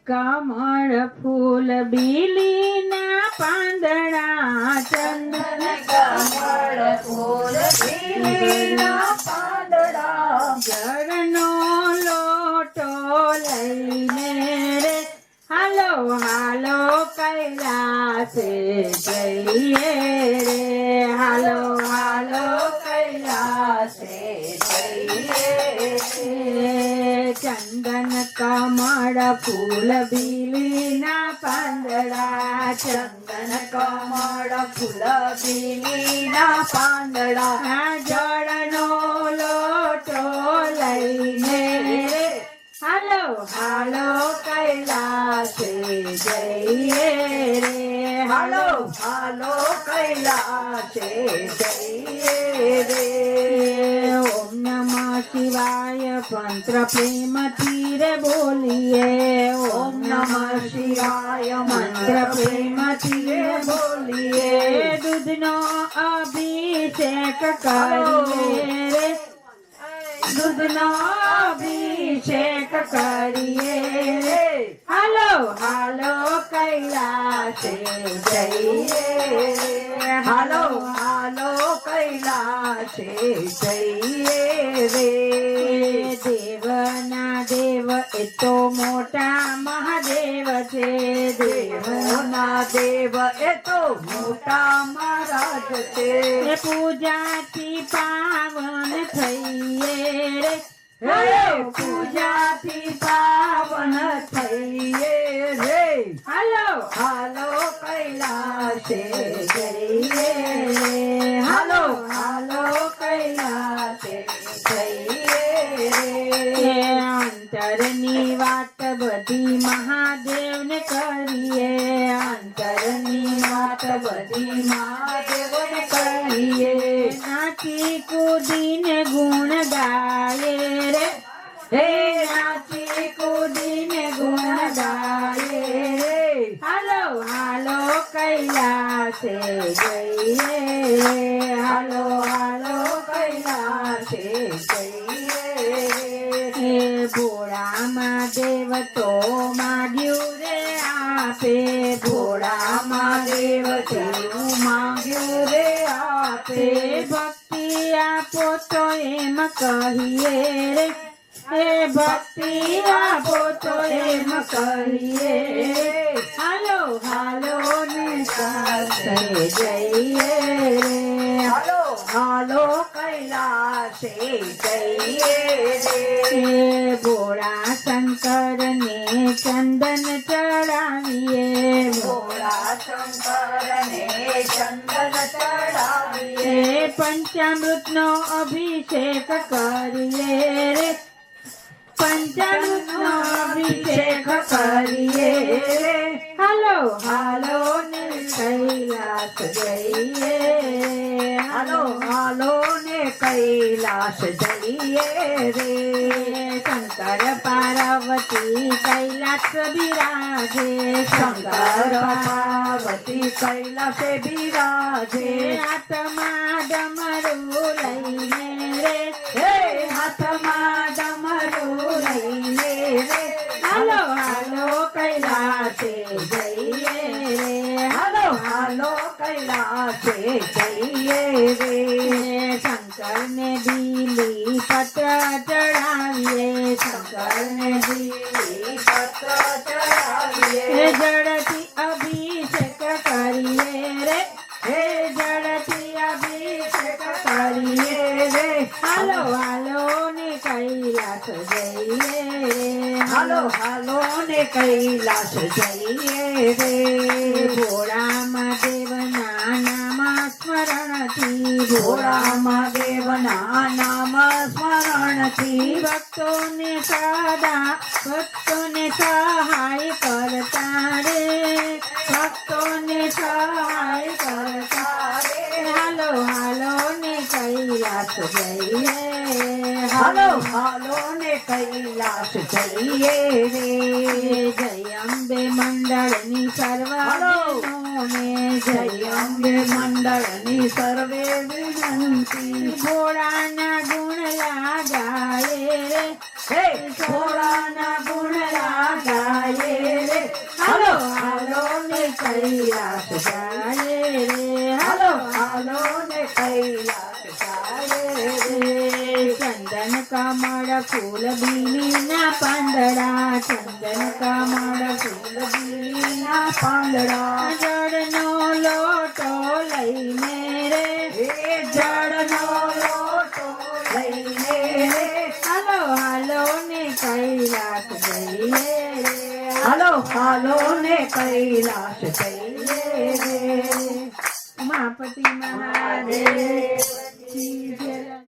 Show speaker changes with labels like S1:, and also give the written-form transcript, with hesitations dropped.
S1: કમળ ફૂલ બીલીના પાંદડા ચંદન
S2: કમળ ફૂલ બીલીના પાંદડા
S1: જળનો લોટો લઈને રે હાલો હાલો કૈલાસે જઈએ રે હાલો હાલો
S2: કૈલાસે જઈએ
S1: ચંદન કમળ ફૂલ બીલીના પાંદડા
S2: ચંદન કમળ ફૂલ બીલીના પાંદડા
S1: જળનો લોટો લઈને રે હાલો હાલો કૈલાસે જઈએ રે
S2: હાલો હાલો કૈલાસે જઈએ રે
S1: ઓમ નમઃ શિવાય મંત્ર પ્રેમથી રે બોલીએ
S2: ઓમ નમઃ શિવાય મંત્ર પ્રેમથી રે બોલીએ
S1: દૂધનો અભિષેક કરીએ રે દૂધનો અભિષેક કરીએ રે હાલો હાલો કૈલાસે જઈએ રે
S2: હાલો હાલો કૈલાસે જઈએ રે
S1: દેવના દેવ એ તો મોટા મહાદેવ છે
S2: દેવોના દેવ એ તો મોટા મહારાજ છે
S1: પૂજાથી પાવન થઈએ રે
S2: હે પૂજાથી પાવન થઈએ રે
S1: હાલો
S2: હાલો કૈલાસે જઈએ રે હાલો હાલો કૈલાસે જઈએ રે
S1: અંતરની વાત બધી મહાદેવને કરીએ
S2: અંતરની વાત બધી મહાદેવને કરીએ
S1: નાચી કૂદીને ગુણ ગાયે રે
S2: હે નાચી કૂદીને ગુણ ગાયે રે
S1: હાલો હાલો કૈલાસે જઈએ રે
S2: હાલો હાલો કૈલાસે જઈએ
S1: હે ભોળા મહાદેવ તો માગ્યું રે આપે
S2: ભોળા મહાદેવ તેવું માંગ્યું રે આપે
S1: ભક્તિ આપો તો એમ કહીએ રે હે ભક્તિ આપો તો એમ કહીએ હાલો હાલો ને સાથે જઈએ રે
S2: હાલો હાલો કૈલાસે જઈએ રે
S1: હે ભોળા શંકરને ચંદન ચડાવીએ
S2: ભોળા શંકરને ચંદન ચડાવીએ
S1: હે પંચામૃતનો અભિષેક કરીએ રે પંચામૃતનો અભિષેક કરીએ રે હાલો હાલો ને કૈલાસ જઈએ
S2: હાલો હાલો ને કૈલાસ જઈએ રે
S1: શંકર પાર્વતી કૈલાસ બિરાજે
S2: શંકર પાર્વતી કૈલાસે બિરાજે
S1: હાથમાં ડમરું લઈને રે
S2: હે હાથમાં ડમરું લઈને રે
S1: હાલો હાલો કૈલાસે જઈએ રે
S2: હાલો હાલો કૈલાસે જઈએ રે
S1: શંકરને બીલી પત્ર ચડાવીએ
S2: શંકરને બીલી પત્ર ચડાવીએ
S1: જળથી અભિષેક કરીએ રે
S2: હે
S1: જળથી અભિષેક કરીએ રે હાલો હાલો ને કૈલાસ જઈએ રે
S2: હાલો હાલો ને કૈલાસ જઈએ રે
S1: ભોળા મહાદેવના નામ સ્મરણથી
S2: ભોળા મહાદેવના નામ સ્મરણથી
S1: ભક્તોને સહાય કરતા રે ભક્તોને સહાય કરતા રે હાલો હાલો ને કૈલાસ જઈએ
S2: હાલો હાલો ને કૈલાસ જઈએ રે
S1: જય અંબે મંડળની સર્વને
S2: જય અંબે મંડળની સર્વે વિનંતી
S1: ભોળાના ગુણ લાગાયે રે
S2: હે ભોળાના ગુણ લાગાયે કૈલાસ જાય રે હાલો હાલો ને કૈલાસ જાય રે
S1: ચંદન કમળ ફૂલ બીલીના પાંદડા ચંદન કમળ ફૂલ બીલીના
S2: પાંદડા
S1: જળનો લોટો લઈને રે
S2: એ જળનો લોટો લઈને રે
S1: હાલો હાલો ને કૈલાસ જઈએ રે
S2: હાલો હાલો ને કૈલાસ જઈએ